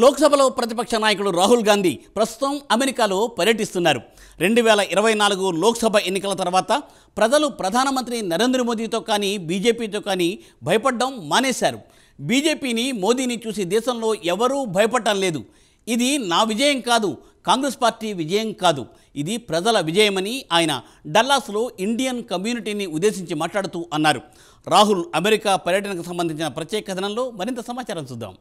లోక్సభలో ప్రతిపక్ష నాయకుడు రాహుల్ గాంధీ ప్రస్తుతం అమెరికాలో పర్యటిస్తున్నారు. 2024 లోక్సభ ఎన్నికల తర్వాత ప్రజలు ప్రధానమంత్రి నరేంద్ర మోదీతో కానీ బీజేపీతో కానీ భయపడడం మానేశారు. బీజేపీని మోదీని చూసి దేశంలో ఎవరూ భయపడటం లేదు. ఇది నా విజయం కాదు, కాంగ్రెస్ పార్టీ విజయం కాదు, ఇది ప్రజల విజయమని ఆయన డల్లాస్లో ఇండియన్ కమ్యూనిటీని ఉద్దేశించి మాట్లాడుతూ అన్నారు. రాహుల్ అమెరికా పర్యటనకు సంబంధించిన ప్రత్యేక కథనంలో మరింత సమాచారం చూద్దాం.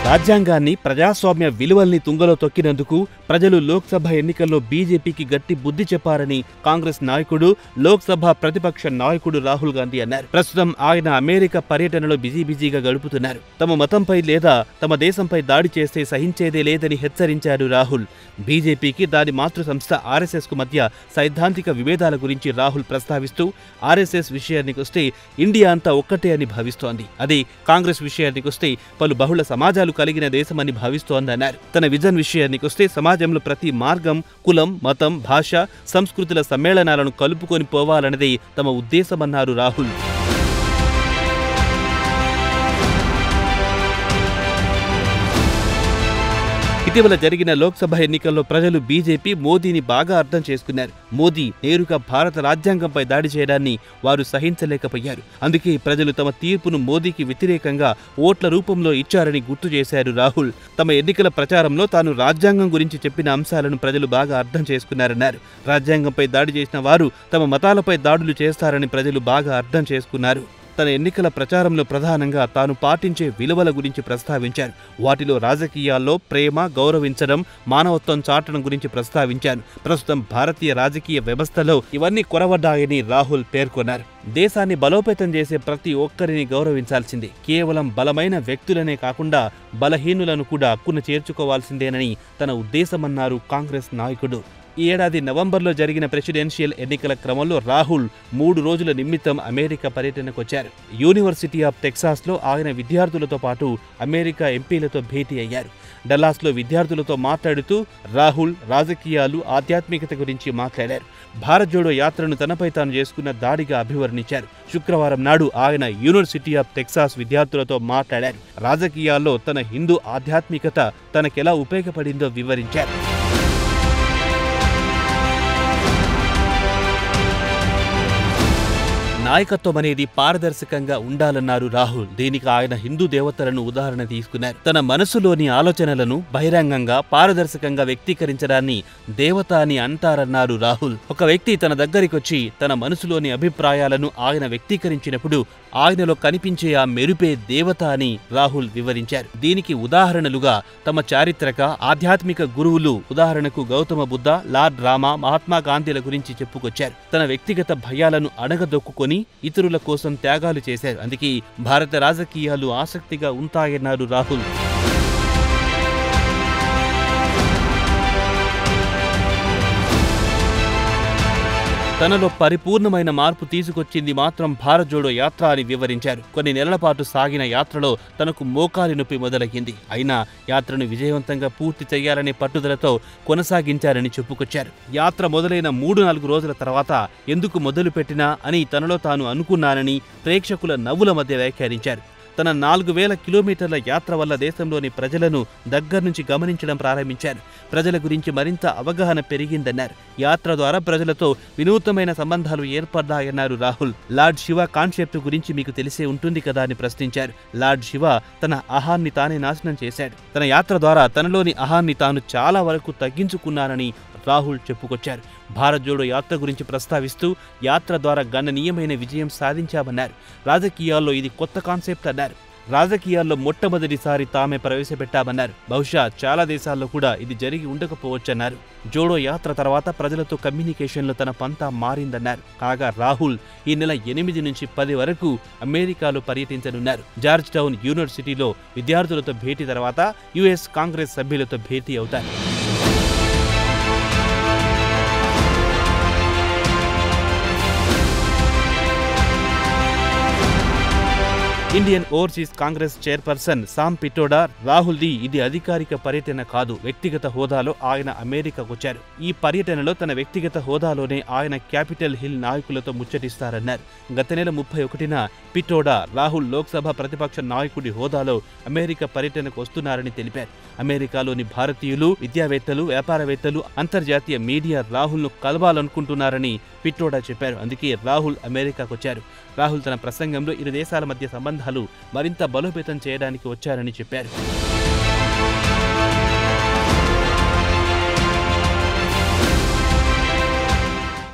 రాజ్యాంగాన్ని, ప్రజాస్వామ్య విలువల్ని తుంగలో తొక్కినందుకు ప్రజలు లోక్సభ ఎన్నికల్లో బీజేపీకి గట్టి బుద్ధి చెప్పారని కాంగ్రెస్ నాయకుడు, లోక్సభ ప్రతిపక్ష నాయకుడు రాహుల్ గాంధీ అన్నారు. ప్రస్తుతం ఆయన అమెరికా పర్యటనలో బిజీగా గడుపుతున్నారు. తమ మతంపై లేదా తమ దేశంపై దాడి చేస్తే సహించేదే లేదని హెచ్చరించారు రాహుల్. బీజేపీకి దాని మాతృ సంస్థ ఆర్ఎస్ఎస్ కు మధ్య సైద్ధాంతిక విభేదాల గురించి రాహుల్ ప్రస్తావిస్తూ ఆర్ఎస్ఎస్ విషయానికొస్తే ఇండియా అంతా ఒక్కటే అని భావిస్తోంది, అదే కాంగ్రెస్ విషయానికొస్తే పలు బహుళ సమాజాలు కలిగిన దేశమని భావిస్తోందన్నారు. తన విజన్ విషయానికొస్తే సమాజంలో ప్రతి మార్గం, కులం, మతం, భాష, సంస్కృతుల సమ్మేళనాలను కలుపుకొని పోవాలన్నదే తమ ఉద్దేశమన్నారు రాహుల్. ఇటీవల జరిగిన లోక్సభ ఎన్నికల్లో ప్రజలు బీజేపీ, మోదీని బాగా అర్థం చేసుకున్నారు. మోదీ నేరుగా భారత రాజ్యాంగంపై దాడి చేయడాన్ని వారు సహించలేకపోయారు. అందుకే ప్రజలు తమ తీర్పును మోదీకి వ్యతిరేకంగా ఓట్ల రూపంలో ఇచ్చారని గుర్తు చేశారు రాహుల్. తమ ఎన్నికల ప్రచారంలో తాను రాజ్యాంగం గురించి చెప్పిన అంశాలను ప్రజలు బాగా అర్థం చేసుకున్నారన్నారు. రాజ్యాంగంపై దాడి చేసిన వారు తమ మతాలపై దాడులు చేస్తారని ప్రజలు బాగా అర్థం చేసుకున్నారు. తన ఎన్నికల ప్రచారంలో ప్రధానంగా తాను పాటించే విలువల గురించి ప్రస్తావించారు. వాటిలో రాజకీయాల్లో ప్రేమ, గౌరవించడం, మానవత్వం చాటడం గురించి ప్రస్తావించారు. ప్రస్తుతం భారతీయ రాజకీయ వ్యవస్థలో ఇవన్నీ కొరవడ్డాయని రాహుల్ పేర్కొన్నారు. దేశాన్ని బలోపేతం చేసే ప్రతి ఒక్కరిని గౌరవించాల్సిందే. కేవలం బలమైన వ్యక్తులనే కాకుండా బలహీనులను కూడా హక్కున చేర్చుకోవాల్సిందేనని తన ఉద్దేశమన్నారు కాంగ్రెస్ నాయకుడు. ఈ ఏడాది నవంబర్లో జరిగిన ప్రెసిడెన్షియల్ ఎన్నికల క్రమంలో రాహుల్ 3 రోజుల నిమిత్తం అమెరికా పర్యటనకొచ్చారు. యూనివర్సిటీ ఆఫ్ టెక్సాస్లో ఆయన విద్యార్థులతో పాటు అమెరికా ఎంపీలతో భేటీ అయ్యారు. డల్లాస్లో విద్యార్థులతో మాట్లాడుతూ రాహుల్ రాజకీయాలు, ఆధ్యాత్మికత గురించి మాట్లాడారు. భారత్ జోడో యాత్రను తనపై తాను చేసుకున్న దాడిగా అభివర్ణించారు. శుక్రవారం నాడు ఆయన యూనివర్సిటీ ఆఫ్ టెక్సాస్ విద్యార్థులతో మాట్లాడారు. రాజకీయాల్లో తన హిందూ ఆధ్యాత్మికత తనకెలా ఉపయోగపడిందో వివరించారు. నాయకత్వం అనేది పారదర్శకంగా ఉండాలన్నారు రాహుల్. దీనికి ఆయన హిందూ దేవతలను ఉదాహరణ తీసుకున్నారు. తన మనసులోని ఆలోచనలను బహిరంగంగా, పారదర్శకంగా వ్యక్తీకరించడాన్ని దేవత అని అంటారన్నారు రాహుల్. ఒక వ్యక్తి తన దగ్గరికొచ్చి తన మనసులోని అభిప్రాయాలను ఆయన వ్యక్తీకరించినప్పుడు ఆయనలో కనిపించే ఆ మెరుపే దేవత అని రాహుల్ వివరించారు. దీనికి ఉదాహరణలుగా తమ చారిత్రక, ఆధ్యాత్మిక గురువులు, ఉదాహరణకు గౌతమ బుద్ధ, లార్డ్ రామా, మహాత్మా గాంధీల గురించి చెప్పుకొచ్చారు. తన వ్యక్తిగత భయాలను అణగదొక్కుకొని ఇతరుల కోసం త్యాగాలు చేశారు. అందుకే భారత రాజకీయాలు ఆసక్తిగా ఉంటాయన్నారు రాహుల్. తనలో పరిపూర్ణమైన మార్పు తీసుకొచ్చింది మాత్రం భారత్ జోడో యాత్ర అని వివరించారు. కొన్ని నెలల పాటు సాగిన యాత్రలో తనకు మోకాలి నొప్పి మొదలయ్యింది. అయినా యాత్రను విజయవంతంగా పూర్తి చేయాలనే పట్టుదలతో కొనసాగించారని చెప్పుకొచ్చారు. యాత్ర మొదలైన 3-4 రోజుల తర్వాత ఎందుకు మొదలుపెట్టినా అని తనలో తాను అనుకున్నానని ప్రేక్షకుల నవ్వుల మధ్య వ్యాఖ్యానించారు. తన 4000 కిలోమీటర్ల యాత్ర వల్ల దేశంలోని ప్రజలను దగ్గర్నుంచి గమనించడం ప్రారంభించారు. ప్రజల గురించి మరింత అవగాహన పెరిగిందన్నారు. యాత్ర ద్వారా ప్రజలతో వినూత్నమైన సంబంధాలు ఏర్పడ్డాయన్నారు రాహుల్. లార్డ్ శివ కాన్సెప్ట్ గురించి మీకు తెలిసే ఉంటుంది కదా అని ప్రశ్నించారు. లార్డ్ శివ తన అహాన్ని తానే నాశనం చేశాడు. తన యాత్ర ద్వారా తనలోని అహాన్ని తాను చాలా వరకు తగ్గించుకున్నానని రాహుల్ చెప్పుకొచ్చారు. భారత్ జోడో యాత్ర గురించి ప్రస్తావిస్తూ యాత్ర ద్వారా గణనీయమైన విజయం సాధించామన్నారు. రాజకీయాల్లో ఇది కొత్త కాన్సెప్ట్ అన్నారు. రాజకీయాల్లో మొట్టమొదటిసారి తామే ప్రవేశపెట్టామన్నారు. బహుశా చాలా దేశాల్లో కూడా ఇది జరిగి ఉండకపోవచ్చన్నారు. జోడో యాత్ర తర్వాత ప్రజలతో కమ్యూనికేషన్లో తన పంతా మారిందన్నారు. కాగా రాహుల్ ఈ నెల 8 నుంచి 10 వరకు అమెరికాలో పర్యటించనున్నారు. జార్జ్ టౌన్ యూనివర్సిటీలో విద్యార్థులతో భేటీ తర్వాత యుఎస్ కాంగ్రెస్ సభ్యులతో భేటీ అవుతారు. Indian overseas Congress chairperson Sam Pitroda రాహుల్ది ఇది అధికారిక పర్యటన కాదు, వ్యక్తిగత హోదాలో ఆయన అమెరికాకొచ్చారు. ఈ పర్యటనలో తన వ్యక్తిగత హోదాలోనే ఆయన క్యాపిటల్ హిల్ నాయకులతో ముచ్చటిస్తారన్నారు. గత నెల 31న పిట్రోడా రాహుల్ లోక్సభ ప్రతిపక్ష నాయకుడి హోదాలో అమెరికా పర్యటనకు వస్తున్నారని తెలిపారు. అమెరికాలోని భారతీయులు, విద్యావేత్తలు, వ్యాపారవేత్తలు, అంతర్జాతీయ మీడియా రాహుల్ను కలవాలనుకుంటున్నారని పిట్రోడా చెప్పారు. అందుకే రాహుల్ అమెరికాకొచ్చారు. రాహుల్ తన ప్రసంగంలో ఇరు దేశాల మధ్య సంబంధాలు మరింత బలోపేతం చేయడానికి వచ్చారని చెప్పారు.